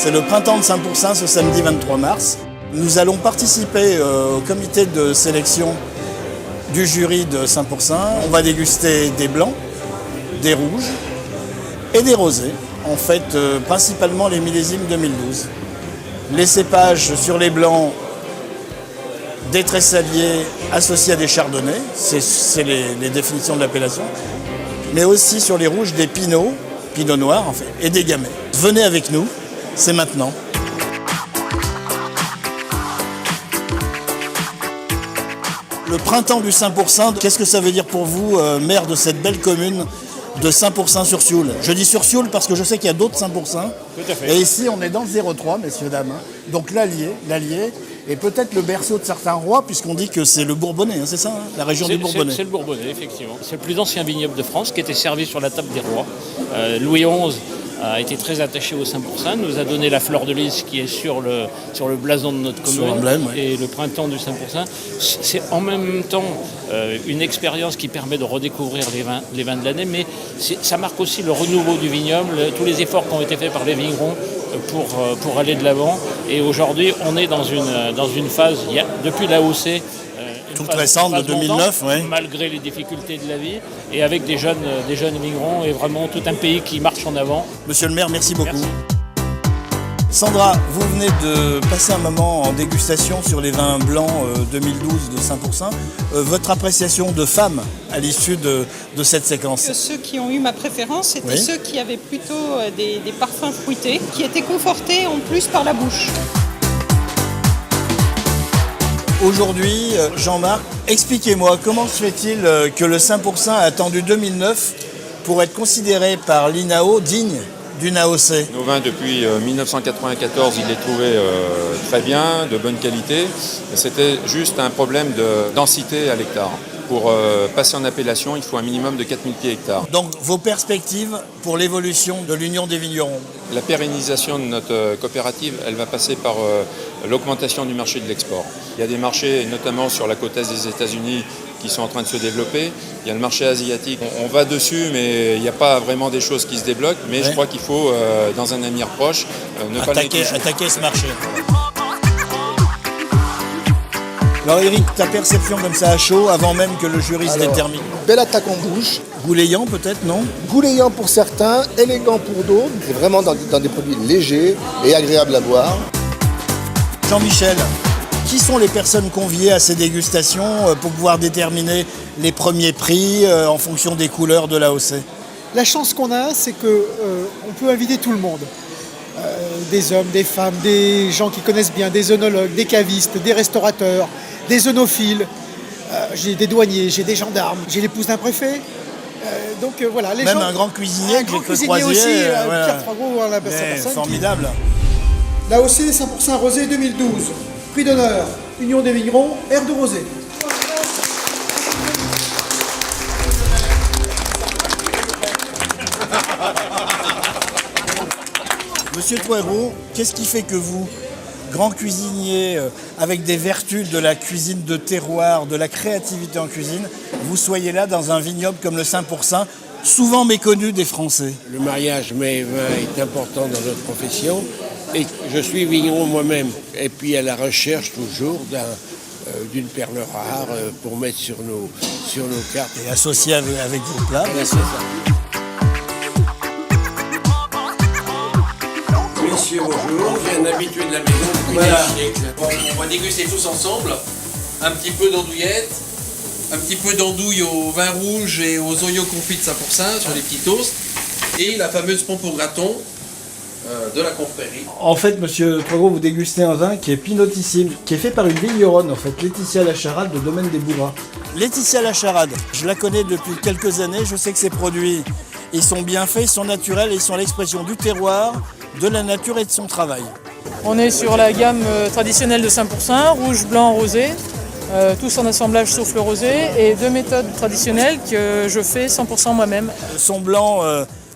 C'est le printemps de Saint-Pourçain ce samedi 23 mars. Nous allons participer au comité de sélection du jury de Saint-Pourçain. On va déguster des blancs, des rouges et des rosés. En fait, principalement les millésimes 2012. Les cépages sur les blancs, des tressaliers associés à des chardonnays, c'est les définitions de l'appellation. Mais aussi sur les rouges, des pinot noirs en fait, et des gamay. Venez avec nous, c'est maintenant. Le printemps du Saint-Pourçain, qu'est-ce que ça veut dire pour vous, maire de cette belle commune de Saint-Pourçain-sur-Sioule? Je dis sur Sioule parce que je sais qu'il y a d'autres Saint-Pourçain. Tout à fait. Et ici, on est dans le 03, messieurs, dames. Donc l'Allier, et peut-être le berceau de certains rois, puisqu'on dit que c'est le Bourbonnais, hein, c'est ça, hein, la région du Bourbonnais. C'est le Bourbonnais, effectivement. C'est le plus ancien vignoble de France qui était servi sur la table des rois. Louis XI a été très attaché au Saint-Pourçain, nous a donné la fleur de lys qui est sur le blason de notre commune. Sur l'emblème, oui. Et le printemps du Saint-Pourçain, c'est en même temps une expérience qui permet de redécouvrir les vins de l'année, mais ça marque aussi le renouveau du vignoble, tous les efforts qui ont été faits par les vignerons pour aller de l'avant. Et aujourd'hui, on est dans une phase, depuis l'AOC, toute récente de 2009, oui. Malgré les difficultés de la vie, et avec des jeunes migrants, et vraiment tout un pays qui marche en avant. Monsieur le maire, merci beaucoup. Merci. Sandra, vous venez de passer un moment en dégustation sur les vins blancs 2012 de Saint-Pourçain. Votre appréciation de femme à l'issue de cette séquence? Ceux qui ont eu ma préférence, c'était oui. Ceux qui avaient plutôt des parfums fruités, qui étaient confortés en plus par la bouche. Aujourd'hui, Jean-Marc, expliquez-moi, comment se fait-il que le Saint-Pourçain a attendu 2009 pour être considéré par l'INAO digne d'une AOC? Nos vins, depuis 1994, ils les trouvaient très bien, de bonne qualité. C'était juste un problème de densité à l'hectare. Pour passer en appellation, il faut un minimum de 4000 pieds hectares. Donc, vos perspectives pour l'évolution de l'Union des vignerons? La pérennisation de notre coopérative, elle va passer par l'augmentation du marché de l'export. Il y a des marchés, notamment sur la côte est des États-Unis, qui sont en train de se développer. Il y a le marché asiatique. On va dessus, mais il n'y a pas vraiment des choses qui se débloquent. Mais ouais. Je crois qu'il faut, dans un avenir proche, ne pas attaquer ce marché. Alors Eric, ta perception comme ça à chaud, avant même que le jury se détermine? Belle attaque en bouche. Gouléant peut-être, non? Gouléant pour certains, élégant pour d'autres. C'est vraiment dans des produits légers et agréables à boire. Jean-Michel, qui sont les personnes conviées à ces dégustations pour pouvoir déterminer les premiers prix en fonction des couleurs de l'AOC? La chance qu'on a, c'est qu'on peut inviter tout le monde. Des hommes, des femmes, des gens qui connaissent bien, des œnologues, des cavistes, des restaurateurs, des œnophiles. J'ai des douaniers, j'ai des gendarmes, j'ai l'épouse d'un préfet. Donc voilà, les même gens... un grand cuisinier que j'ai cuisinier croisé. aussi, voilà. Pierre Fragot, la personne. Formidable. L'AOC 100% Rosé 2012. Prix d'honneur, Union des vignerons, Air de Rosé. Monsieur Poirot, qu'est-ce qui fait que vous, grand cuisinier avec des vertus de la cuisine de terroir, de la créativité en cuisine, vous soyez là dans un vignoble comme le Saint-Pourçain, souvent méconnu des Français? Le mariage mets et vin est important dans notre profession et je suis vigneron moi-même. Et puis à la recherche toujours d'une perle rare pour mettre sur nos cartes. Et associé avec vos plats, bien sûr. Messieurs, bonjour, j'ai un habitué de la maison. Voilà. On va déguster tous ensemble un petit peu d'andouillette, un petit peu d'andouille au vin rouge et aux oignons confits de Saint-Pourçain sur les petits toasts, et la fameuse pompe au graton de la confrérie. En fait, monsieur Poirot, vous dégustez un vin qui est pinotissime, qui est fait par une vigneronne, en fait, Laetitia Lacharade, de Domaine des Bourras. Laetitia Lacharade, je la connais depuis quelques années, je sais que ses produits, ils sont bien faits, ils sont naturels, et ils sont l'expression du terroir, de la nature et de son travail. On est sur la gamme traditionnelle de Saint-Pourçain, rouge, blanc, rosé, tous en assemblage sauf le rosé, et deux méthodes traditionnelles que je fais 100% moi-même. Son blanc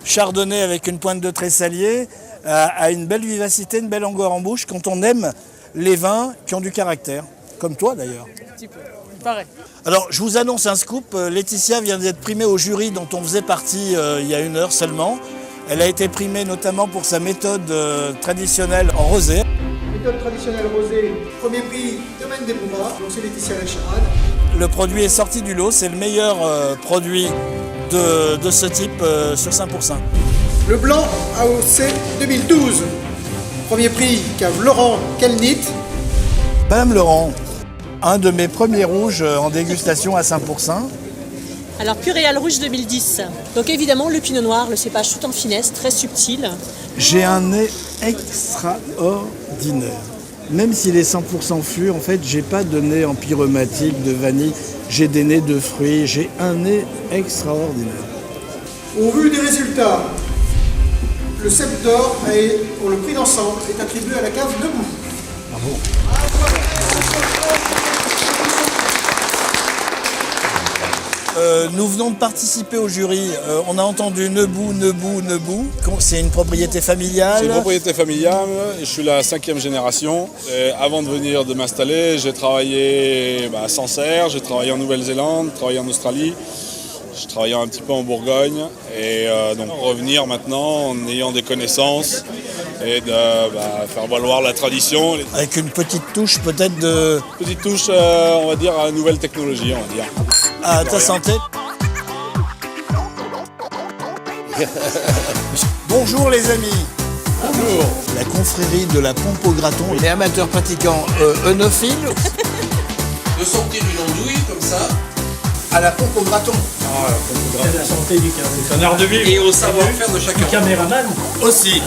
chardonnay avec une pointe de tressalier a une belle vivacité, une belle longueur en bouche quand on aime les vins qui ont du caractère, comme toi d'ailleurs. Un petit peu, pareil. Alors je vous annonce un scoop, Laetitia vient d'être primée au jury dont on faisait partie il y a 1 heure seulement. Elle a été primée notamment pour sa méthode traditionnelle en rosé. Méthode traditionnelle rosée, premier prix, Domaine des Bouvats, donc c'est Laetitia Lacharade. Le produit est sorti du lot, c'est le meilleur produit de ce type sur 5%. Le blanc AOC 2012, premier prix, cave Laurent Kelnit. Madame Laurent, un de mes premiers rouges en dégustation à 5%. Alors Puréal Rouge 2010. Donc évidemment le pinot noir, le cépage tout en finesse, très subtil. J'ai un nez extraordinaire. Même s'il est 100% fût, en fait, j'ai pas de nez empyromatique, de vanille. J'ai des nez de fruits. J'ai un nez extraordinaire. Au vu des résultats, le cep d'or pour le prix d'ensemble est attribué à la cave Debout. Bravo. Nous venons de participer au jury. On a entendu Nebou. C'est une propriété familiale. C'est une propriété familiale. Je suis la 5e génération. Et avant de venir de m'installer, j'ai travaillé à Sancerre, j'ai travaillé en Nouvelle-Zélande, travaillé en Australie. Je travaillais un petit peu en Bourgogne. Et donc revenir maintenant en ayant des connaissances et de faire valoir la tradition. Avec une petite touche peut-être de... Petite touche, on va dire, à la nouvelle technologie, on va dire. À ta santé. Bonjour les amis. Bonjour. La confrérie de la pompe au graton. Les amateurs pratiquants œnophiles. De sortir une andouille comme ça. À la pompe au graton. C'est la santé du caméraman. C'est un art de vivre. Et au savoir-faire de chacun. Du caméraman. Aussi.